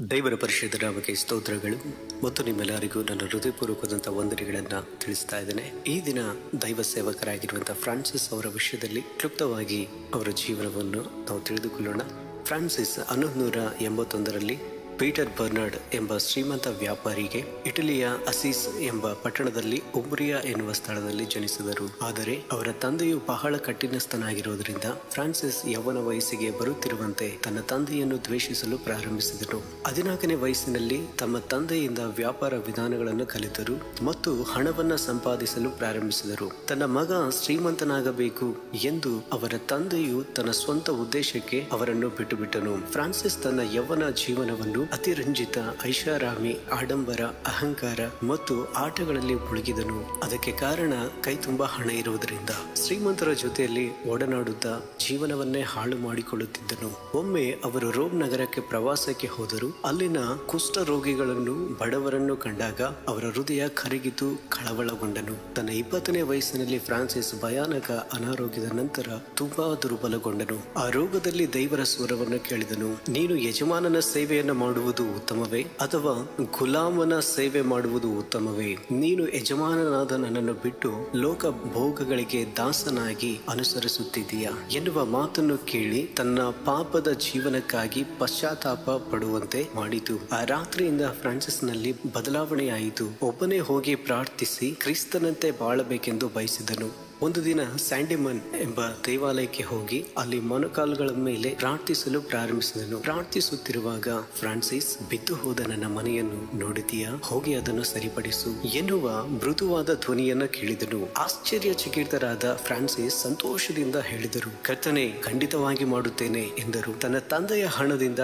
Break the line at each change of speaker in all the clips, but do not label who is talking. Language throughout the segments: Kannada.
ದೇವರ ಪರಿಶುದ್ಧ ನಾಮಕ್ಕೆ ಸ್ತೋತ್ರಗಳು ಮತ್ತು ನಿಮ್ಮೆಲ್ಲರಿಗೂ ನನ್ನ ಹೃದಯಪೂರ್ವಕವಾದಂಥ ವಂದನೆಗಳನ್ನು ತಿಳಿಸ್ತಾ ಇದ್ದೇನೆ. ಈ ದಿನ ದೈವ ಸೇವಕರಾಗಿರುವಂಥ ಫ್ರಾನ್ಸಿಸ್ ಅವರ ವಿಷಯದಲ್ಲಿ ಕ್ಲುಪ್ತವಾಗಿ ಅವರ ಜೀವನವನ್ನು ನಾವು ತಿಳಿದುಕೊಳ್ಳೋಣ. ಫ್ರಾನ್ಸಿಸ್ 1181ರಲ್ಲಿ ಪೀಟರ್ ಬರ್ನಾರ್ಡ್ ಎಂಬ ಶ್ರೀಮಂತ ವ್ಯಾಪಾರಿಗೆ ಇಟಲಿಯ ಅಸೀಸ್ ಎಂಬ ಪಟ್ಟಣದಲ್ಲಿ ಉಮ್ರಿಯಾ ಎನ್ನುವ ಸ್ಥಳದಲ್ಲಿ ಜನಿಸಿದರು. ಆದರೆ ಅವರ ತಂದೆಯು ಬಹಳ ಕಠಿಣಸ್ಥನಾಗಿರುವುದರಿಂದ ಫ್ರಾನ್ಸಿಸ್ ಯೌವನ ವಯಸ್ಸಿಗೆ ಬರುತ್ತಿರುವಂತೆ ತನ್ನ ತಂದೆಯನ್ನು ದ್ವೇಷಿಸಲು ಪ್ರಾರಂಭಿಸಿದರು. 14ನೇ ವಯಸ್ಸಿನಲ್ಲಿ ತಮ್ಮ ತಂದೆಯಿಂದ ವ್ಯಾಪಾರ ವಿಧಾನಗಳನ್ನು ಕಲಿತರು ಮತ್ತು ಹಣವನ್ನ ಸಂಪಾದಿಸಲು ಪ್ರಾರಂಭಿಸಿದರು. ತನ್ನ ಮಗ ಶ್ರೀಮಂತನಾಗಬೇಕು ಎಂದು ಅವರ ತಂದೆಯು ತನ್ನ ಸ್ವಂತ ಉದ್ದೇಶಕ್ಕೆ ಅವರನ್ನು ಬಿಟ್ಟುಬಿಟ್ಟನು. ಫ್ರಾನ್ಸಿಸ್ ತನ್ನ ಯೌವನ ಜೀವನವನ್ನು ಅತಿರಂಜಿತ ಐಷಾರಾಮಿ, ಆಡಂಬರ, ಅಹಂಕಾರ ಮತ್ತು ಆಟಗಳಲ್ಲಿ ಮುಳುಗಿದನು. ಅದಕ್ಕೆ ಕಾರಣ ಕೈ ತುಂಬಾ ಹಣ ಇರುವುದರಿಂದ ಶ್ರೀಮಂತರ ಜೊತೆಯಲ್ಲಿ ಒಡನಾಡುತ್ತಾ ಜೀವನವನ್ನೇ ಹಾಳು ಮಾಡಿಕೊಳ್ಳುತ್ತಿದ್ದನು. ಒಮ್ಮೆ ಅವರು ರೋಮ್ ನಗರಕ್ಕೆ ಪ್ರವಾಸಕ್ಕೆ ಹೋದರು. ಅಲ್ಲಿನ ಕುಷ್ಠ ರೋಗಿಗಳನ್ನು, ಬಡವರನ್ನು ಕಂಡಾಗ ಅವರ ಹೃದಯ ಕರಗಿತು, ಕಳವಳಗೊಂಡನು. ತನ್ನ 20ನೇ ವಯಸ್ಸಿನಲ್ಲಿ ಫ್ರಾನ್ಸಿಸ್ ಭಯಾನಕ ಅನಾರೋಗ್ಯದ ನಂತರ ತುಂಬಾ ದುರ್ಬಲಗೊಂಡನು. ಆ ರೋಗದಲ್ಲಿ ದೇವರ ಸ್ವರವನ್ನು ಕೇಳಿದನು. ನೀನು ಯಜಮಾನನ ಸೇವೆಯನ್ನು ಮಾಡುವುದು ಉತ್ತಮವೇ ಅಥವಾ ಗುಲಾಮನ ಸೇವೆ ಮಾಡುವುದು ಉತ್ತಮವೇ? ನೀನು ಯಜಮಾನನಾದ ನನ್ನನ್ನು ಬಿಟ್ಟು ಲೋಕ ಭೋಗಗಳಿಗೆ ದಾಸನಾಗಿ ಅನುಸರಿಸುತ್ತಿದ್ದೀಯಾ ಎನ್ನುವ ಮಾತನ್ನು ಕೇಳಿ ತನ್ನ ಪಾಪದ ಜೀವನಕ್ಕಾಗಿ ಪಶ್ಚಾತ್ತಾಪ ಪಡುವಂತೆ ಮಾಡಿತು. ಆ ರಾತ್ರಿಯಿಂದ ಫ್ರಾನ್ಸಿಸ್ ನಲ್ಲಿ ಬದಲಾವಣೆಯಾಯಿತು. ಒಬ್ಬನೇ ಹೋಗಿ ಪ್ರಾರ್ಥಿಸಿ ಕ್ರಿಸ್ತನಂತೆ ಬಾಳಬೇಕೆಂದು ಬಯಸಿದನು. ಒಂದು ದಿನ ಸ್ಯಾಂಡಿಮನ್ ಎಂಬ ದೇವಾಲಯಕ್ಕೆ ಹೋಗಿ ಅಲ್ಲಿ ಮೊಣಕಾಲುಗಳ ಮೇಲೆ ಪ್ರಾರ್ಥಿಸಲು ಪ್ರಾರಂಭಿಸಿದನು. ಪ್ರಾರ್ಥಿಸುತ್ತಿರುವಾಗ ಫ್ರಾನ್ಸಿಸ್, ಬಿದ್ದು ಹೋದ ನನ್ನ ಮನೆಯನ್ನು ನೋಡಿದೀಯಾ? ಹೋಗಿ ಅದನ್ನು ಸರಿಪಡಿಸು ಎನ್ನುವ ಮೃದುವಾದ ಧ್ವನಿಯನ್ನು ಕೇಳಿದನು. ಆಶ್ಚರ್ಯಚಕಿತರಾದ ಫ್ರಾನ್ಸಿಸ್ ಸಂತೋಷದಿಂದ ಹೇಳಿದರು, ಕರ್ತನೇ, ಖಂಡಿತವಾಗಿ ಮಾಡುತ್ತೇನೆ ಎಂದರು. ತನ್ನ ತಂದೆಯ ಹಣದಿಂದ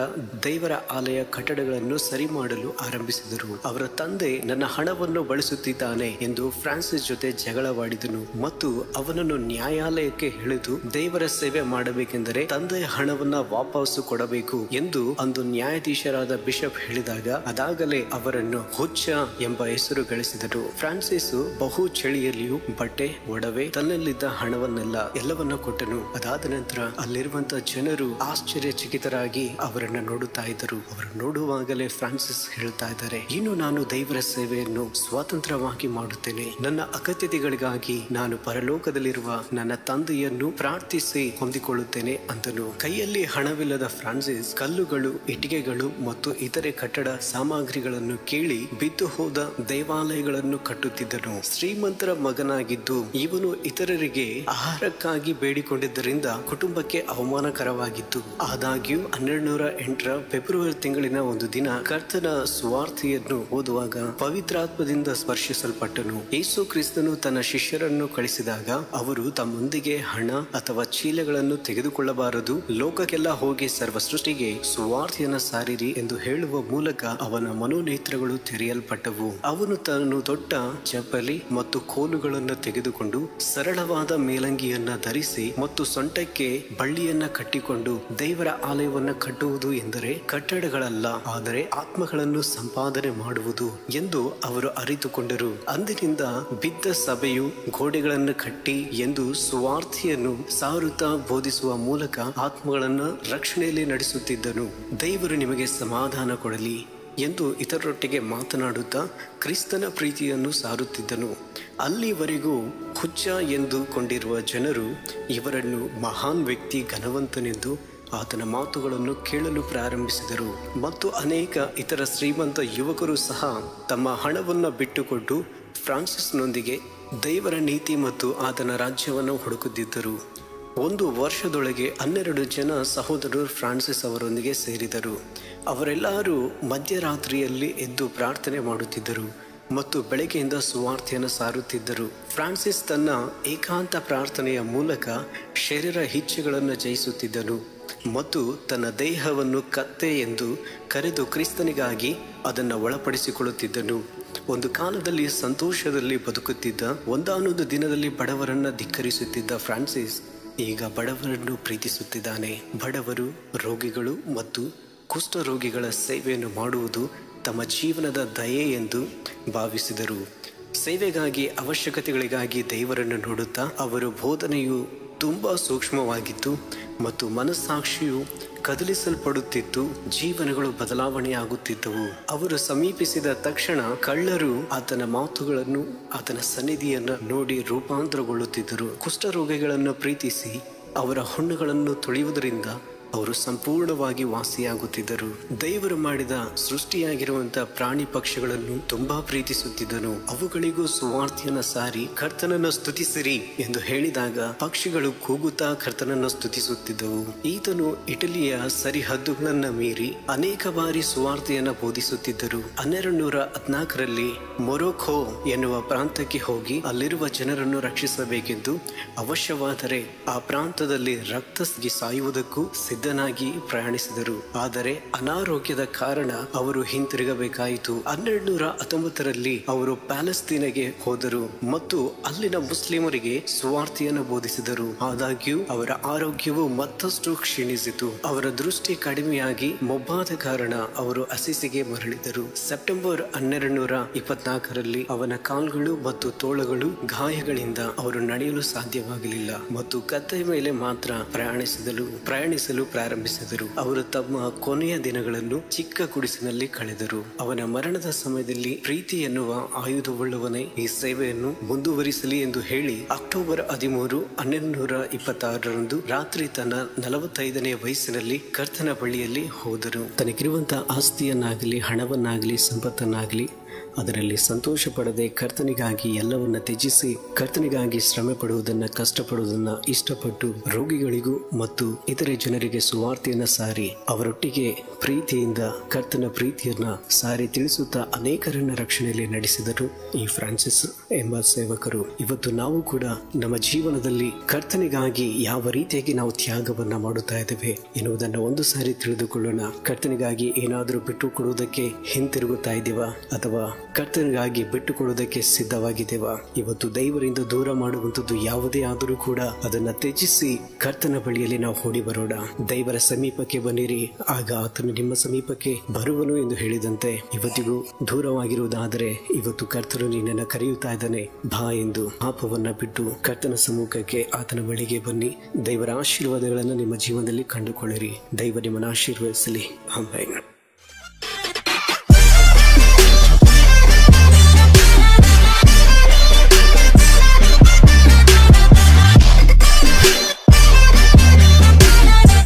ದೇವರ ಆಲಯ ಕಟ್ಟಡಗಳನ್ನು ಸರಿ ಮಾಡಲು ಆರಂಭಿಸಿದರು. ಅವರ ತಂದೆ ನನ್ನ ಹಣವನ್ನು ಬಳಸುತ್ತಿದ್ದಾನೆ ಎಂದು ಫ್ರಾನ್ಸಿಸ್ ಜೊತೆ ಜಗಳವಾಡಿದನು ಮತ್ತು ಅವನನ್ನು ನ್ಯಾಯಾಲಯಕ್ಕೆ ಎಳೆದು ದೇವರ ಸೇವೆ ಮಾಡಬೇಕೆಂದರೆ ತಂದೆಯ ಹಣವನ್ನ ವಾಪಸ್ಸು ಕೊಡಬೇಕು ಎಂದು ಅಂದು ನ್ಯಾಯಾಧೀಶರಾದ ಬಿಷಪ್ ಹೇಳಿದಾಗ ಅದಾಗಲೇ ಅವರನ್ನು ಹುಚ್ಚ ಎಂಬ ಹೆಸರು ಗಳಿಸಿದರು. ಫ್ರಾನ್ಸಿಸ್ ಬಹು ಚಳಿಯಲ್ಲಿಯೂ ಬಟ್ಟೆ, ಒಡವೆ, ತನ್ನಲ್ಲಿದ್ದ ಹಣವನ್ನೆಲ್ಲ ಎಲ್ಲವನ್ನ ಕೊಟ್ಟನು. ಅದಾದ ನಂತರ ಅಲ್ಲಿರುವಂತಹ ಜನರು ಆಶ್ಚರ್ಯಚಕಿತರಾಗಿ ಅವರನ್ನು ನೋಡುತ್ತಾ ಇದ್ದರು. ಅವರು ನೋಡುವಾಗಲೇ ಫ್ರಾನ್ಸಿಸ್ ಹೇಳ್ತಾ ಇದ್ದಾರೆ, ಇನ್ನು ನಾನು ದೇವರ ಸೇವೆಯನ್ನು ಸ್ವತಂತ್ರವಾಗಿ ಮಾಡುತ್ತೇನೆ. ನನ್ನ ಅಗತ್ಯತೆಗಳಿಗಾಗಿ ನಾನು ಪರಲೋಕದಲ್ಲಿರುವ ನನ್ನ ತಂದೆಯನ್ನು ಪ್ರಾರ್ಥಿಸಿ ಹೊಂದಿಕೊಳ್ಳುತ್ತೇನೆ ಅಂತನು. ಕೈಯಲ್ಲಿ ಹಣವಿಲ್ಲದ ಫ್ರಾನ್ಸಿಸ್ ಕಲ್ಲುಗಳು, ಇಟ್ಟಿಗೆಗಳು ಮತ್ತು ಇತರೆ ಕಟ್ಟಡ ಸಾಮಗ್ರಿಗಳನ್ನು ಕೇಳಿ ಬಿದ್ದು ಹೋದ ದೇವಾಲಯಗಳನ್ನು ಕಟ್ಟುತ್ತಿದ್ದನು. ಶ್ರೀಮಂತರ ಮಗನಾಗಿದ್ದು ಇವನು ಇತರರಿಗೆ ಆಹಾರಕ್ಕಾಗಿ ಬೇಡಿಕೊಂಡಿದ್ದರಿಂದ ಕುಟುಂಬಕ್ಕೆ ಅವಮಾನಕರವಾಗಿತ್ತು. ಆದಾಗ್ಯೂ 1208ರ ಫೆಬ್ರವರಿ ತಿಂಗಳಿನ ಒಂದು ದಿನ ಕರ್ತನ ಸುವಾರ್ತೆಯನ್ನು ಓದುವಾಗ ಪವಿತ್ರಾತ್ಮದಿಂದ ಸ್ಪರ್ಶಿಸಲ್ಪಟ್ಟನು. ಯೇಸು ಕ್ರಿಸ್ತನು ತನ್ನ ಶಿಷ್ಯರನ್ನು ಕಳಿಸಿದಾಗ ಅವರು ತಮ್ಮೊಂದಿಗೆ ಹಣ ಅಥವಾ ಚೀಲಗಳನ್ನು ತೆಗೆದುಕೊಳ್ಳಬಾರದು, ಲೋಕಕ್ಕೆಲ್ಲ ಹೋಗಿ ಸರ್ವ ಸೃಷ್ಟಿಗೆ ಸುವಾರ್ತೆಯನ್ನು ಸಾರಿರಿ ಎಂದು ಹೇಳುವ ಮೂಲಕ ಅವನ ಮನೋನೇತ್ರಗಳು ತೆರೆಯಲ್ಪಟ್ಟವು. ಅವನು ತಾನು ದೊಡ್ಡ ಚಪ್ಪಲಿ ಮತ್ತು ಕೋಲುಗಳನ್ನು ತೆಗೆದುಕೊಂಡು ಸರಳವಾದ ಮೇಲಂಗಿಯನ್ನ ಧರಿಸಿ ಮತ್ತು ಸೊಂಟಕ್ಕೆ ಬಳ್ಳಿಯನ್ನ ಕಟ್ಟಿಕೊಂಡು ದೇವರ ಆಲಯವನ್ನ ಕಟ್ಟುವುದು ಎಂದರೆ ಕಟ್ಟಡಗಳಲ್ಲ, ಆದರೆ ಆತ್ಮಗಳನ್ನು ಸಂಪಾದನೆ ಮಾಡುವುದು ಎಂದು ಅವರು ಅರಿತುಕೊಂಡರು. ಅಂದಿನಿಂದ ಬಿದ್ದ ಸಭೆಯು ಗೋಡೆಗಳನ್ನು ಕಟ್ಟಿ ಎಂದು ಸುವಾರ್ತೆಯನ್ನು ಸಾರುತ್ತಾ ಬೋಧಿಸುವ ಮೂಲಕ ಆತ್ಮಗಳನ್ನು ರಕ್ಷಣೆಯಲ್ಲಿ ನಡೆಸುತ್ತಿದ್ದನು. ದೇವರು ನಿಮಗೆ ಸಮಾಧಾನ ಕೊಡಲಿ ಎಂದು ಇತರರೊಟ್ಟಿಗೆ ಮಾತನಾಡುತ್ತಾ ಕ್ರಿಸ್ತನ ಪ್ರೀತಿಯನ್ನು ಸಾರುತ್ತಿದ್ದನು. ಅಲ್ಲಿವರೆಗೂ ಹುಚ್ಚ ಎಂದುಕೊಂಡಿರುವ ಜನರು ಇವರನ್ನು ಮಹಾನ್ ವ್ಯಕ್ತಿ, ಘನವಂತನೆಂದು ಆತನ ಮಾತುಗಳನ್ನು ಕೇಳಲು ಪ್ರಾರಂಭಿಸಿದರು. ಮತ್ತು ಅನೇಕ ಇತರ ಶ್ರೀಮಂತ ಯುವಕರು ಸಹ ತಮ್ಮ ಹಣವನ್ನು ಬಿಟ್ಟುಕೊಟ್ಟು ಫ್ರಾನ್ಸಿಸ್ನೊಂದಿಗೆ ದೇವರ ನೀತಿ ಮತ್ತು ಆತನ ರಾಜ್ಯವನ್ನು ಹುಡುಕುತ್ತಿದ್ದರು. ಒಂದು ವರ್ಷದೊಳಗೆ 12 ಜನ ಸಹೋದರರು ಫ್ರಾನ್ಸಿಸ್ ಅವರೊಂದಿಗೆ ಸೇರಿದರು. ಅವರೆಲ್ಲರೂ ಮಧ್ಯರಾತ್ರಿಯಲ್ಲಿ ಎದ್ದು ಪ್ರಾರ್ಥನೆ ಮಾಡುತ್ತಿದ್ದರು ಮತ್ತು ಬೆಳಗ್ಗೆಯಿಂದ ಸುವಾರ್ತೆಯನ್ನು ಸಾರುತ್ತಿದ್ದರು. ಫ್ರಾನ್ಸಿಸ್ ತನ್ನ ಏಕಾಂತ ಪ್ರಾರ್ಥನೆಯ ಮೂಲಕ ಶರೀರ ಇಚ್ಛೆಗಳನ್ನು ಜಯಿಸುತ್ತಿದ್ದನು ಮತ್ತು ತನ್ನ ದೇಹವನ್ನು ಕತ್ತೆ ಎಂದು ಕರೆದು ಕ್ರಿಸ್ತನಿಗಾಗಿ ಅದನ್ನು ಒಳಪಡಿಸಿಕೊಳ್ಳುತ್ತಿದ್ದನು. ಒಂದು ಕಾಲದಲ್ಲಿ ಸಂತೋಷದಲ್ಲಿ ಬದುಕುತ್ತಿದ್ದ, ಒಂದಾನೊಂದು ದಿನದಲ್ಲಿ ಬಡವರನ್ನ ಧಿಕ್ಕರಿಸುತ್ತಿದ್ದ ಫ್ರಾನ್ಸಿಸ್ ಈಗ ಬಡವರನ್ನು ಪ್ರೀತಿಸುತ್ತಿದ್ದಾನೆ. ಬಡವರು, ರೋಗಿಗಳು ಮತ್ತು ಕುಷ್ಠರೋಗಿಗಳ ಸೇವೆಯನ್ನು ಮಾಡುವುದು ತಮ್ಮ ಜೀವನದ ದಯೆ ಎಂದು ಭಾವಿಸಿದರು. ಸೇವೆಗಾಗಿ, ಅವಶ್ಯಕತೆಗಳಿಗಾಗಿ ದೇವರನ್ನು ನೋಡುತ್ತಾ ಅವರು ಬೋಧನೆಯು ತುಂಬಾ ಸೂಕ್ಷ್ಮವಾಗಿತ್ತು ಮತ್ತು ಮನಸ್ಸಾಕ್ಷಿಯು ಕದಲಿಸಲ್ಪಡುತ್ತಿತ್ತು. ಜೀವನಗಳು ಬದಲಾವಣೆಯಾಗುತ್ತಿದ್ದವು. ಅವರು ಸಮೀಪಿಸಿದ ತಕ್ಷಣ ಕಳ್ಳರು ಆತನ ಮಾತುಗಳನ್ನು, ಆತನ ಸನ್ನಿಧಿಯನ್ನ ನೋಡಿ ರೂಪಾಂತರಗೊಳ್ಳುತ್ತಿದ್ದರು. ಕುಷ್ಠರೋಗಿಗಳನ್ನು ಪ್ರೀತಿಸಿ ಅವರ ಹುಣ್ಣುಗಳನ್ನು ತೊಳೆಯುವುದರಿಂದ ಅವರು ಸಂಪೂರ್ಣವಾಗಿ ವಾಸಿಯಾಗುತ್ತಿದ್ದರು. ದೇವರು ಮಾಡಿದ ಸೃಷ್ಟಿಯಾಗಿರುವಂತಹ ಪ್ರಾಣಿ ಪಕ್ಷಿಗಳನ್ನು ತುಂಬಾ ಪ್ರೀತಿಸುತ್ತಿದ್ದನು. ಅವುಗಳಿಗೂ ಸುವಾರ್ತೆಯನ್ನ ಸಾರಿ ಕರ್ತನನ್ನು ಸ್ತುತಿಸಿರಿ ಎಂದು ಹೇಳಿದಾಗ ಪಕ್ಷಿಗಳು ಕೂಗುತ್ತಾ ಕರ್ತನನ್ನು ಸ್ತುತಿಸುತ್ತಿದ್ದವು. ಈತನು ಇಟಲಿಯ ಸರಿಹದ್ದುಗಳನ್ನ ಮೀರಿ ಅನೇಕ ಬಾರಿ ಸುವಾರ್ತೆಯನ್ನ ಬೋಧಿಸುತ್ತಿದ್ದರು. 1214ರಲ್ಲಿ ಮೊರೊಕೊ ಎನ್ನುವ ಪ್ರಾಂತಕ್ಕೆ ಹೋಗಿ ಅಲ್ಲಿರುವ ಜನರನ್ನು ರಕ್ಷಿಸಬೇಕೆಂದು, ಅವಶ್ಯವಾದರೆ ಆ ಪ್ರಾಂತದಲ್ಲಿ ರಕ್ತಕ್ಕೆ ಸಾಯುವುದಕ್ಕೂ ಸಿದ್ಧನಾಗಿ ಪ್ರಯಾಣಿಸಿದರು. ಆದರೆ ಅನಾರೋಗ್ಯದ ಕಾರಣ ಅವರು ಹಿಂತಿರುಗಬೇಕಾಯಿತು. 1219ರಲ್ಲಿ ಅವರು ಪ್ಯಾಲೆಸ್ತೀನಿಗೆ ಹೋದರು ಮತ್ತು ಅಲ್ಲಿನ ಮುಸ್ಲಿಮರಿಗೆ ಸುವಾರ್ತೆಯನ್ನು ಬೋಧಿಸಿದರು. ಆದಾಗ್ಯೂ ಅವರ ಆರೋಗ್ಯವು ಮತ್ತಷ್ಟು ಕ್ಷೀಣಿಸಿತು. ಅವರ ದೃಷ್ಟಿ ಕಡಿಮೆಯಾಗಿ ಮೊಬ್ಬಾದ ಕಾರಣ ಅವರು ಅಸಿಸಿಗೆ ಮರಳಿದರು. ಸೆಪ್ಟೆಂಬರ್ 1224ರಲ್ಲಿ ಅವನ ಕಾಲ್ಗಳು ಮತ್ತು ತೋಳುಗಳು ಗಾಯಗಳಿಂದ ಅವರು ನಡೆಯಲು ಸಾಧ್ಯವಾಗಲಿಲ್ಲ ಮತ್ತು ಕತ್ತೆಯ ಮೇಲೆ ಮಾತ್ರ ಪ್ರಯಾಣಿಸಲು ಪ್ರಾರಂಭಿಸಿದರು. ಅವರು ತಮ್ಮ ಕೊನೆಯ ದಿನಗಳನ್ನು ಚಿಕ್ಕ ಗುಡಿಸಿನಲ್ಲಿ ಕಳೆದರು. ಅವನ ಮರಣದ ಸಮಯದಲ್ಲಿ ಪ್ರೀತಿ ಎನ್ನುವ ಆಯುಧವುಳ್ಳವನೇ ಈ ಸೇವೆಯನ್ನು ಮುಂದುವರಿಸಲಿ ಎಂದು ಹೇಳಿ ಅಕ್ಟೋಬರ್ 13, 1226ರಂದು ರಾತ್ರಿ ತನ್ನ 45ನೇ ವಯಸ್ಸಿನಲ್ಲಿ ಕರ್ತನ ಬಳಿಯಲ್ಲಿ ಹೋದರು. ತನಗಿರುವಂತಹ ಆಸ್ತಿಯನ್ನಾಗಲಿ, ಹಣವನ್ನಾಗಲಿ, ಸಂಪತ್ತನ್ನಾಗಲಿ ಅದರಲ್ಲಿ ಸಂತೋಷ ಪಡದೆ ಕರ್ತನಿಗಾಗಿ ಎಲ್ಲವನ್ನ ತ್ಯಜಿಸಿ ಕರ್ತನಿಗಾಗಿ ಶ್ರಮೆ ಪಡುವುದನ್ನ, ಕಷ್ಟಪಡುವುದನ್ನ ಇಷ್ಟಪಟ್ಟು ರೋಗಿಗಳಿಗೂ ಮತ್ತು ಇತರೆ ಜನರಿಗೆ ಸುವಾರ್ತೆಯನ್ನ ಸಾರಿ ಅವರೊಟ್ಟಿಗೆ ಪ್ರೀತಿಯಿಂದ ಕರ್ತನ ಪ್ರೀತಿಯನ್ನ ಸಾರಿ ತಿಳಿಸುತ್ತಾ ಅನೇಕರನ್ನ ರಕ್ಷಣೆಯಲ್ಲಿ ನಡೆಸಿದರು ಈ ಫ್ರಾನ್ಸಿಸ್ ಎಂಬ ಸೇವಕರು. ಇವತ್ತು ನಾವು ಕೂಡ ನಮ್ಮ ಜೀವನದಲ್ಲಿ ಕರ್ತನಿಗಾಗಿ ಯಾವ ರೀತಿಯಾಗಿ ನಾವು ತ್ಯಾಗವನ್ನ ಮಾಡುತ್ತಾ ಇದ್ದೇವೆ ಎನ್ನುವುದನ್ನ ಒಂದು ಸಾರಿ ತಿಳಿದುಕೊಳ್ಳೋಣ. ಕರ್ತನಿಗಾಗಿ ಏನಾದರೂ ಬಿಟ್ಟು ಕೊಡುವುದಕ್ಕೆ ಹಿಂತಿರುಗುತ್ತಾ ಇದ್ದೀವಾ ಅಥವಾ ಕರ್ತನಿಗಾಗಿ ಬಿಟ್ಟು ಕೊಡುವುದಕ್ಕೆ ಸಿದ್ಧವಾಗಿದ್ದೇವಾ? ಇವತ್ತು ದೇವರಿಂದ ದೂರ ಮಾಡುವಂಥದ್ದು ಯಾವುದೇ ಆದರೂ ಕೂಡ ಅದನ್ನ ತ್ಯಜಿಸಿ ಕರ್ತನ ಬಳಿಯಲ್ಲಿ ನಾವು ಓಡಿ ಬರೋಣ. ದೇವರ ಸಮೀಪಕ್ಕೆ ಬನ್ನಿರಿ, ಆಗ ಆತನು ನಿಮ್ಮ ಸಮೀಪಕ್ಕೆ ಬರುವನು ಎಂದು ಹೇಳಿದಂತೆ ಇವತ್ತಿಗೂ ದೂರವಾಗಿರುವುದಾದರೆ ಇವತ್ತು ಕರ್ತನು ನಿನ್ನನ್ನು ಕರೆಯುತ್ತಾ ಇದ್ದಾನೆ. ಬಾ ಎಂದು ಪಾಪವನ್ನ ಬಿಟ್ಟು ಕರ್ತನ ಸಮ್ಮುಖಕ್ಕೆ, ಆತನ ಬಳಿಗೆ ಬನ್ನಿ. ದೇವರ ಆಶೀರ್ವಾದಗಳನ್ನು ನಿಮ್ಮ ಜೀವನದಲ್ಲಿ ಕಂಡುಕೊಳ್ಳಿರಿ. ದೈವ ನಿಮ್ಮನ್ನು ಆಶೀರ್ವದಿಸಲಿ. ಆಮೆನ್.